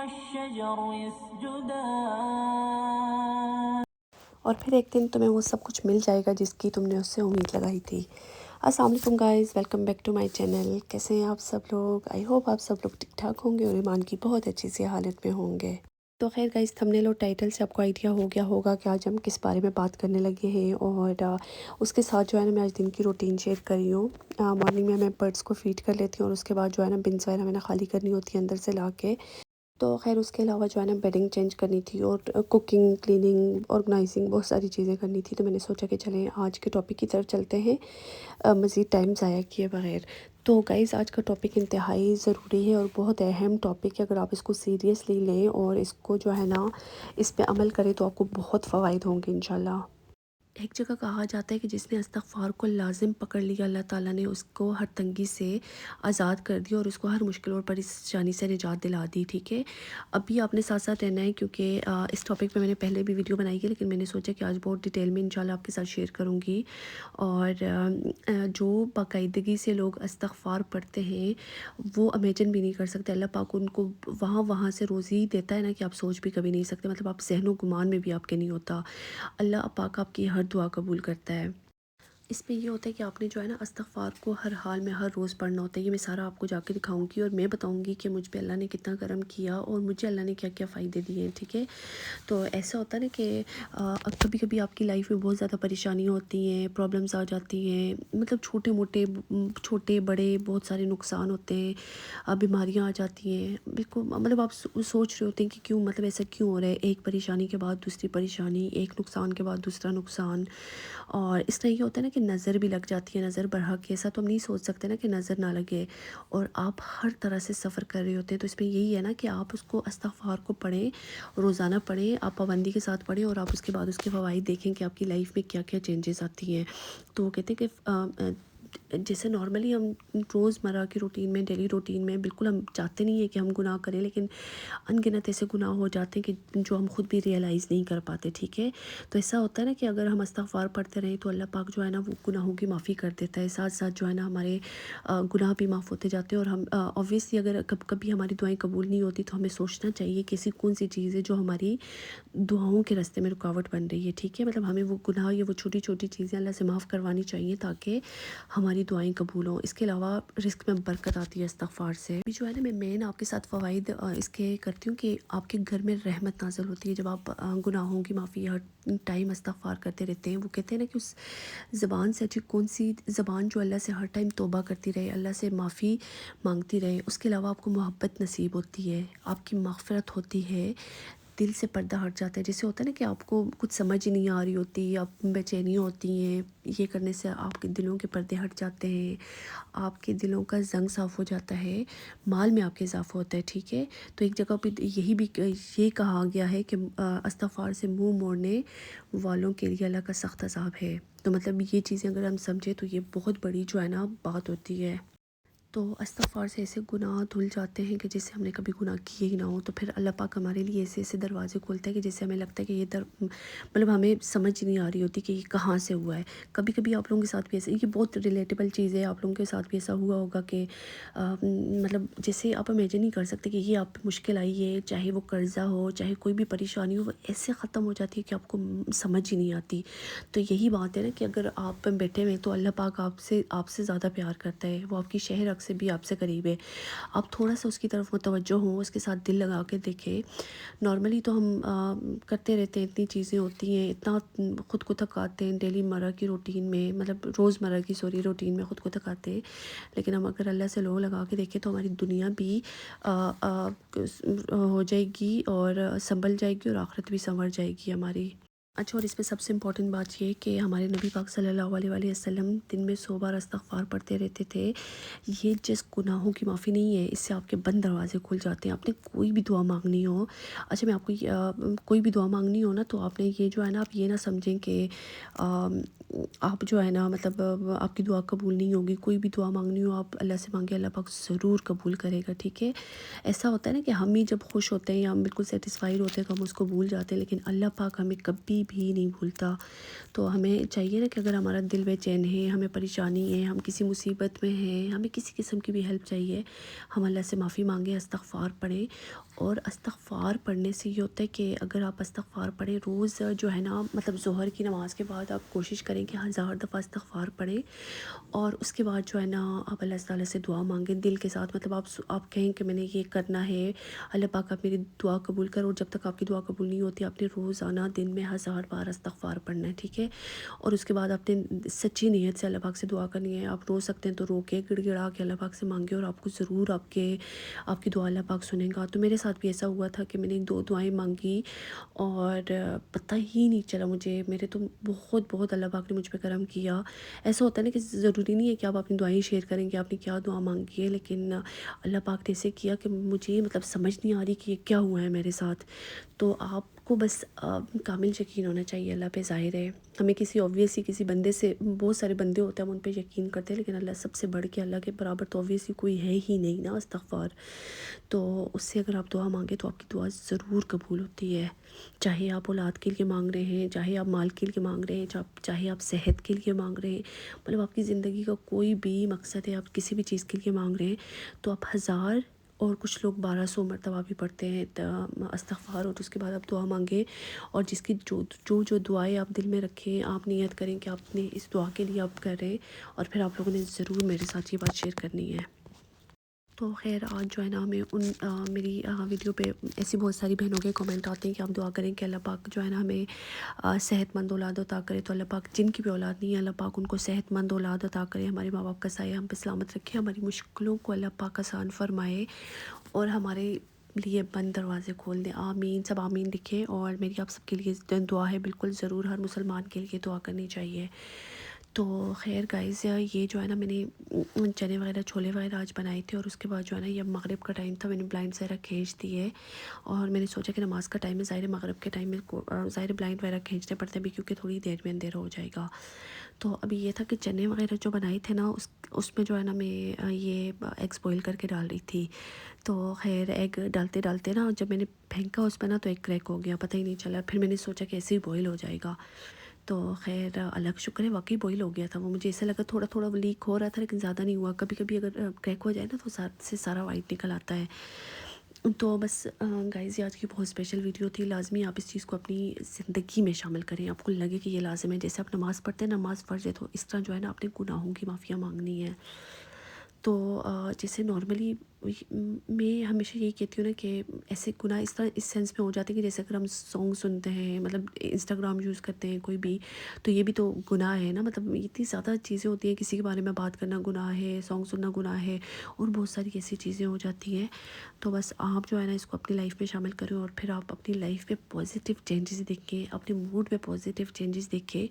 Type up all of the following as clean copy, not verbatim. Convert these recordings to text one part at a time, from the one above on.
والشجر يسجدان. اور پھر ایک دن تمہیں وہ سب کچھ مل جائے گا جس کی تم نے اس سے امید لگائی تھی۔ السلام علیکم guys, welcome back to my channel. کیسے ہیں آپ سب لوگ؟ آئی ہوپ آپ سب لوگ ٹھیک ٹھاک ہوں گے اور ایمان کی بہت اچھی سی حالت میں ہوں گے۔ تو خیر گائز، تھمبنیل اور ٹائٹل سے آپ کو آئیڈیا ہو گیا ہوگا کہ آج ہم کس بارے میں بات کرنے لگے ہیں، اور اس کے ساتھ جو ہے نا میں آج دن کی روٹین شیئر کر رہی ہوں۔ مارننگ میں برڈس کو فیڈ کر لیتی ہوں اور اس کے بعد جو ہے نا بنس وغیرہ میں نے خالی کرنی ہوتی ہے اندر سے لا کے۔ تو خیر اس کے علاوہ جو ہے نا بیڈنگ چینج کرنی تھی اور کوکنگ، کلیننگ، آرگنائزنگ، بہت ساری چیزیں کرنی تھی۔ تو میں نے سوچا کہ چلیں آج کے ٹاپک کی طرف چلتے ہیں مزید ٹائم ضائع کیے بغیر۔ تو گائز آج کا ٹاپک انتہائی ضروری ہے اور بہت اہم ٹاپک ہے۔ اگر آپ اس کو سیریسلی لیں اور اس کو جو ہے نا اس پہ عمل کریں تو آپ کو بہت فوائد ہوں گے انشاءاللہ۔ ایک جگہ کہا جاتا ہے کہ جس نے استغفار کو لازم پکڑ لیا، اللہ تعالیٰ نے اس کو ہر تنگی سے آزاد کر دیا اور اس کو ہر مشکل اور پریشانی سے نجات دلا دی، ٹھیک ہے۔ ابھی آپ نے ساتھ ساتھ رہنا ہے کیونکہ اس ٹاپک پہ میں نے پہلے بھی ویڈیو بنائی ہے، لیکن میں نے سوچا کہ آج بہت ڈیٹیل میں انشاءاللہ آپ کے ساتھ شیئر کروں گی۔ اور جو باقاعدگی سے لوگ استغفار پڑھتے ہیں وہ امیجن بھی نہیں کر سکتے، اللہ پاک ان کو وہاں سے روزی دیتا ہے نا کہ آپ سوچ بھی کبھی نہیں سکتے، مطلب آپ ذہن و گمان میں بھی آپ کے نہیں ہوتا۔ اللہ پاک آپ کی ہر دعا قبول کرتا ہے۔ اس میں یہ ہوتا ہے کہ آپ نے جو ہے نا استغفار کو ہر حال میں ہر روز پڑھنا ہوتا ہے۔ یہ میں سارا آپ کو جا کے دکھاؤں گی اور میں بتاؤں گی کہ مجھ پہ اللہ نے کتنا کرم کیا اور مجھے اللہ نے کیا کیا فائدے دیے ہیں، ٹھیک ہے۔ تو ایسا ہوتا ہے نا کہ کبھی کبھی آپ کی لائف میں بہت زیادہ پریشانیاں ہوتی ہیں، پرابلمس آ جاتی ہیں، مطلب چھوٹے بڑے بہت سارے نقصان ہوتے ہیں، بیماریاں آ جاتی ہیں، بالکل مطلب آپ سوچ رہے ہوتے ہیں کہ کیوں، مطلب ایسا کیوں ہو رہا ہے، ایک پریشانی کے بعد دوسری پریشانی، ایک نقصان کے بعد دوسرا نقصان۔ اور اس طرح یہ ہوتا ہے نا کہ نظر بھی لگ جاتی ہے، نظر بڑھا کے، ایسا تو ہم نہیں سوچ سکتے نا کہ نظر نہ لگے، اور آپ ہر طرح سے سفر کر رہے ہوتے ہیں۔ تو اس میں یہی ہے نا کہ آپ اس کو استغفار کو پڑھیں، روزانہ پڑھیں، آپ پابندی کے ساتھ پڑھیں، اور آپ اس کے بعد اس کے فوائد دیکھیں کہ آپ کی لائف میں کیا کیا چینجز آتی ہیں۔ تو وہ کہتے ہیں کہ جیسے نارملی ہم روزمرہ کی روٹین میں، ڈیلی روٹین میں بالکل ہم چاہتے نہیں ہیں کہ ہم گناہ کریں، لیکن ان گنت ایسے گناہ ہو جاتے ہیں کہ جو ہم خود بھی ریئلائز نہیں کر پاتے، ٹھیک ہے۔ تو ایسا ہوتا ہے نا کہ اگر ہم استغفار پڑھتے رہیں تو اللہ پاک جو ہے نا وہ گناہوں کی معافی کر دیتا ہے، ساتھ ساتھ جو ہے نا ہمارے گناہ بھی معاف ہوتے جاتے ہیں۔ اور ہم اوبویسلی اگر کبھی ہماری دعائیں قبول نہیں ہوتی تو ہمیں سوچنا چاہیے کہ ایسی کون سی چیز ہے جو ہماری دعاؤں کے راستے میں رکاوٹ بن رہی ہے، ٹھیک ہے۔ مطلب ہمیں وہ گناہ یا وہ چھوٹی چھوٹی چیزیں اللہ سے معاف کروانی چاہیے تاکہ ہماری دعائیں قبول ہوں۔ اس کے علاوہ رزق میں برکت آتی ہے استغفار سے۔ ابھی جو ہے نا میں مین آپ کے ساتھ فوائد اس کے کرتی ہوں کہ آپ کے گھر میں رحمت نازل ہوتی ہے جب آپ گناہوں کی معافی ہر ٹائم استغفار کرتے رہتے ہیں۔ وہ کہتے ہیں نا کہ اس زبان سے اچھی کون سی زبان جو اللہ سے ہر ٹائم توبہ کرتی رہے، اللہ سے معافی مانگتی رہے۔ اس کے علاوہ آپ کو محبت نصیب ہوتی ہے، آپ کی مغفرت ہوتی ہے، دل سے پردہ ہٹ جاتا ہے۔ جیسے ہوتا ہے نا کہ آپ کو کچھ سمجھ ہی نہیں آ رہی ہوتی، آپ بے چینی ہوتی ہیں، یہ کرنے سے آپ کے دلوں کے پردے ہٹ جاتے ہیں، آپ کے دلوں کا زنگ صاف ہو جاتا ہے، مال میں آپ کے اضافہ ہوتا ہے، ٹھیک ہے۔ تو ایک جگہ پہ یہ کہا گیا ہے کہ استغفار سے منہ موڑنے والوں کے لیے اللہ کا سخت عذاب ہے۔ تو مطلب یہ چیزیں اگر ہم سمجھیں تو یہ بہت بڑی جو ہے نا بات ہوتی ہے۔ تو استغفار سے ایسے گناہ دھل جاتے ہیں کہ جیسے ہم نے کبھی گناہ کیے ہی نہ ہو، تو پھر اللہ پاک ہمارے لیے ایسے دروازے کھولتا ہے کہ جیسے ہمیں لگتا ہے کہ یہ مطلب ہمیں سمجھ نہیں آ رہی ہوتی کہ یہ کہاں سے ہوا ہے۔ کبھی کبھی آپ لوگوں کے ساتھ بھی ایسے، یہ بہت ریلیٹیبل چیز ہے، آپ لوگوں کے ساتھ بھی ایسا ہوا ہوگا کہ مطلب جیسے آپ امیجن نہیں کر سکتے کہ یہ آپ پہ مشکل آئی ہے، چاہے وہ قرضہ ہو، چاہے کوئی بھی پریشانی ہو، وہ ایسے ختم ہو جاتی ہے کہ آپ کو سمجھ ہی نہیں آتی۔ تو یہی بات ہے نا کہ اگر آپ بیٹھے ہوئے تو اللہ پاک آپ سے زیادہ پیار کرتا ہے، وہ آپ کی شہر سے بھی آپ سے قریب ہے۔ آپ تھوڑا سا اس کی طرف متوجہ ہوں، اس کے ساتھ دل لگا کے دیکھیں۔ نارملی تو ہم کرتے رہتے ہیں، اتنی چیزیں ہوتی ہیں، اتنا خود کو تھکاتے ہیں ڈیلی مرہ کی روٹین میں، مطلب روزمرہ کی روٹین میں خود کو تھکاتے ہیں، لیکن ہم اگر اللہ سے لو لگا کے دیکھیں تو ہماری دنیا بھی ہو جائے گی اور سنبھل جائے گی، اور آخرت بھی سنور جائے گی ہماری۔ اچھا، اور اس میں سب سے امپورٹنٹ بات یہ کہ ہمارے نبی پاک صلی اللہ علیہ وآلہ وسلم دن میں 100 بار استغفار پڑھتے رہتے تھے۔ یہ جس گناہوں کی معافی نہیں ہے، اس سے آپ کے بند دروازے کھل جاتے ہیں۔ آپ نے کوئی بھی دعا مانگنی ہو، اچھا میں آپ کو کوئی بھی دعا مانگنی ہو نا تو آپ نے یہ جو ہے نا، آپ یہ نہ سمجھیں کہ آپ جو ہے نا مطلب آپ کی دعا قبول نہیں ہوگی۔ کوئی بھی دعا مانگنی ہو آپ اللہ سے مانگے، اللہ پاک ضرور قبول کرے گا، ٹھیک ہے۔ ایسا ہوتا ہے نا کہ ہم ہی جب خوش ہوتے ہیں یا ہم بالکل سیٹسفائیڈ ہوتے ہیں تو ہم اس کو بھول جاتے ہیں، لیکن اللہ پاک ہمیں کبھی بھی نہیں بھولتا۔ تو ہمیں چاہیے نا کہ اگر ہمارا دل بے چین ہے، ہمیں پریشانی ہے، ہم کسی مصیبت میں ہیں، ہمیں کسی قسم کی بھی ہیلپ چاہیے، ہم اللہ سے معافی مانگیں، استغفار پڑھیں۔ اور استغفار پڑھنے سے یہ ہوتا ہے کہ اگر آپ استغفار پڑھیں روز جو ہے نا، مطلب ظہر کی نماز کے بعد آپ کوشش کریں کہ 1000 دفعہ استغفار پڑھیں، اور اس کے بعد جو ہے نا آپ اللہ تعالیٰ سے دعا مانگیں دل کے ساتھ، مطلب آپ کہیں کہ میں نے یہ کرنا ہے، اللہ پاک آپ میری دعا قبول کرو، اور جب تک آپ کی دعا قبول نہیں ہوتی آپ نے روزانہ دن میں 1000 بار استغفار پڑھنا ہے، ٹھیک ہے؟ اور اس کے بعد آپ نے سچی نیت سے اللہ پاک سے دعا کرنی ہے۔ آپ رو سکتے ہیں تو رو کے گڑ گڑا کے اللہ پاک سے مانگے، اور آپ کو ضرور آپ کی دعا اللہ پاک سنیں گا۔ تو میرے ساتھ بھی ایسا ہوا تھا کہ میں نے 2 دعائیں مانگی اور پتہ ہی نہیں چلا مجھے، میرے تو بہت بہت اللہ پاک نے مجھ پہ کرم کیا۔ ایسا ہوتا ہے نا کہ ضروری نہیں ہے کہ آپ اپنی دعائیں شیئر کریں کہ آپ نے کیا دعا مانگی ہے، لیکن اللہ پاک نے ایسے کیا کہ مجھے مطلب سمجھ نہیں آ رہی کہ یہ کیا ہوا ہے میرے ساتھ۔ تو آپ کو بس کامل یقین ہونا چاہیے اللہ پہ، ظاہر ہے ہمیں کسی بندے سے، بہت سارے بندے ہوتے ہیں ہم ان پہ یقین کرتے ہیں، لیکن اللہ سب سے بڑھ کے، اللہ کے برابر تو obviously کوئی ہے ہی نہیں نا استغفار۔ تو اس سے اگر آپ دعا مانگیں تو آپ کی دعا ضرور قبول ہوتی ہے، چاہے آپ اولاد کے لیے مانگ رہے ہیں، چاہے آپ مال کے لیے مانگ رہے ہیں، چاہے آپ صحت کے لیے مانگ رہے ہیں، مطلب آپ کی زندگی کا کوئی بھی مقصد ہے، آپ کسی بھی چیز کے لیے مانگ رہے ہیں، تو آپ 1000 اور کچھ لوگ 1200 مرتبہ بھی پڑھتے ہیں استغفار، اور اس کے بعد آپ دعا مانگیں، اور جس کی جو دعائیں آپ دل میں رکھیں، آپ نیت کریں کہ آپ نے اس دعا کے لیے آپ کر رہے ہیں، اور پھر آپ لوگوں نے ضرور میرے ساتھ یہ بات شیئر کرنی ہے۔ تو خیر آج جو ہے نا ہمیں میری ویڈیو پہ ایسی بہت ساری بہنوں کے کمنٹ آتے ہیں کہ آپ دعا کریں کہ اللہ پاک جو ہے نا ہمیں صحت مند اولاد عطا کرے، تو اللہ پاک جن کی بھی اولاد نہیں ہے اللہ پاک ان کو صحت مند اولاد عطا کرے، ہمارے ماں باپ کا سایہ ہم پہ سلامت رکھے، ہماری مشکلوں کو اللہ پاک آسان فرمائے، اور ہمارے لیے بند دروازے کھول دیں۔ آمین، سب آمین لکھیں، اور میری آپ سب کے لیے دعا ہے، بالکل ضرور ہر مسلمان کے لیے دعا کرنی چاہیے۔ تو خیر گائز، یہ جو ہے نا میں نے چنے وغیرہ چھولے وغیرہ آج بنائے تھے، اور اس کے بعد جو ہے نا یہ مغرب کا ٹائم تھا، میں نے بلائنڈ وغیرہ کھینچ دیے، اور میں نے سوچا کہ نماز کا ٹائم ہے، ظاہر مغرب کے ٹائم میں ظاہر بلائنڈ وغیرہ کھینچنے پڑتے ہیں بھی، کیونکہ تھوڑی دیر میں اندھیرا ہو جائے گا۔ تو ابھی یہ تھا کہ چنے وغیرہ جو بنائے تھے نا اس میں جو ہے نا میں یہ ایگز بوائل کر کے ڈال رہی تھی، تو خیر ایگ ڈالتے ڈالتے نا جب میں نے پھینکا اس پہ نا تو ایک کریک ہو گیا، پتہ ہی نہیں چلا، پھر میں نے سوچا کہ ایسے ہی بوائل ہو جائے گا، تو خیر اللہ کا شکر ہے واقعی بوائل ہو گیا تھا وہ، مجھے ایسا لگا تھوڑا تھوڑا لیک ہو رہا تھا لیکن زیادہ نہیں ہوا، کبھی کبھی اگر کریک ہو جائے نا تو سے سارا وائٹ نکل آتا ہے۔ تو بس گائز، یہ آج کی بہت اسپیشل ویڈیو تھی، لازمی آپ اس چیز کو اپنی زندگی میں شامل کریں، آپ کو لگے کہ یہ لازم ہے، جیسے آپ نماز پڑھتے ہیں، نماز فرض ہے، تو اس طرح جو ہے نا اپنے گناہوں کی معافیا مانگنی ہے۔ تو جیسے نارملی میں ہمیشہ یہی کہتی ہوں نا کہ ایسے گناہ اس طرح اس سینس میں ہو جاتے ہیں کہ جیسے اگر ہم سانگ سنتے ہیں، مطلب انسٹاگرام یوز کرتے ہیں کوئی بھی، تو یہ بھی تو گناہ ہے نا، مطلب اتنی زیادہ چیزیں ہوتی ہیں، کسی کے بارے میں بات کرنا گناہ ہے، سانگ سننا گناہ ہے، اور بہت ساری ایسی چیزیں ہو جاتی ہیں۔ تو بس آپ جو ہے نا اس کو اپنی لائف میں شامل کریں، اور پھر آپ اپنی لائف پہ پازیٹیو چینجز دیکھیں، اپنے موڈ پہ پازیٹیو چینجز دیکھیں،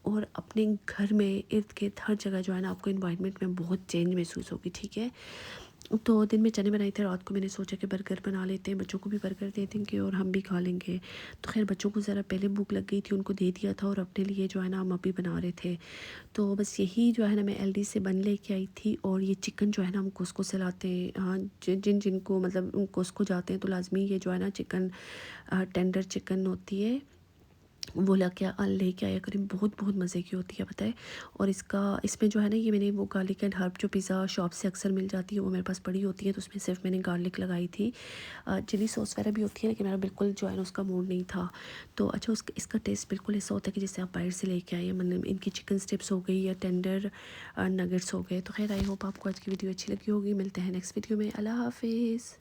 اور اپنے گھر میں ارد گرد ہر جگہ جو ہے نا آپ کو انوائرمنٹ میں بہت چینج محسوس ہوگی، ٹھیک ہے؟ تو دن میں چنے بنائے تھے، رات کو میں نے سوچا کہ برگر بنا لیتے ہیں، بچوں کو بھی برگر دے دیں گے اور ہم بھی کھا لیں گے۔ تو خیر بچوں کو ذرا پہلے بھوک لگ گئی تھی، ان کو دے دیا تھا، اور اپنے لیے جو ہے نا ہم ابھی بنا رہے تھے۔ تو بس یہی جو ہے نا میں ایل ڈی سے بن لے کے آئی تھی، اور یہ چکن جو ہے نا ہم کوسکو سے لاتے ہیں، ہاں جن کو مطلب کوسکو جاتے ہیں تو لازمی یہ جو ہے نا چکن ٹینڈر چکن ہوتی ہے وہ لے کے آیا کریں، بہت بہت مزے کی ہوتی ہے پتہ ہے۔ اور اس میں جو ہے نا یہ میں نے وہ گارلک اینڈ ہرب جو پیزا شاپ سے اکثر مل جاتی ہے وہ میرے پاس پڑی ہوتی ہے، تو اس میں صرف میں نے گارلک لگائی تھی، چلی سوس وغیرہ بھی ہوتی ہے لیکن میرا بالکل جو ہے نا اس کا موڈ نہیں تھا۔ تو اچھا اس کا ٹیسٹ بالکل ایسا ہوتا ہے کہ جیسے آپ باہر سے لے کے آئے، مطلب ان کی چکن اسٹرپس ہو گئی یا ٹینڈر نگٹس ہو گئے۔ تو خیر آئی ہوپ آپ کو آج کی ویڈیو اچھی لگی ہوگی، ملتے ہیں نیکسٹ ویڈیو میں، اللہ حافظ۔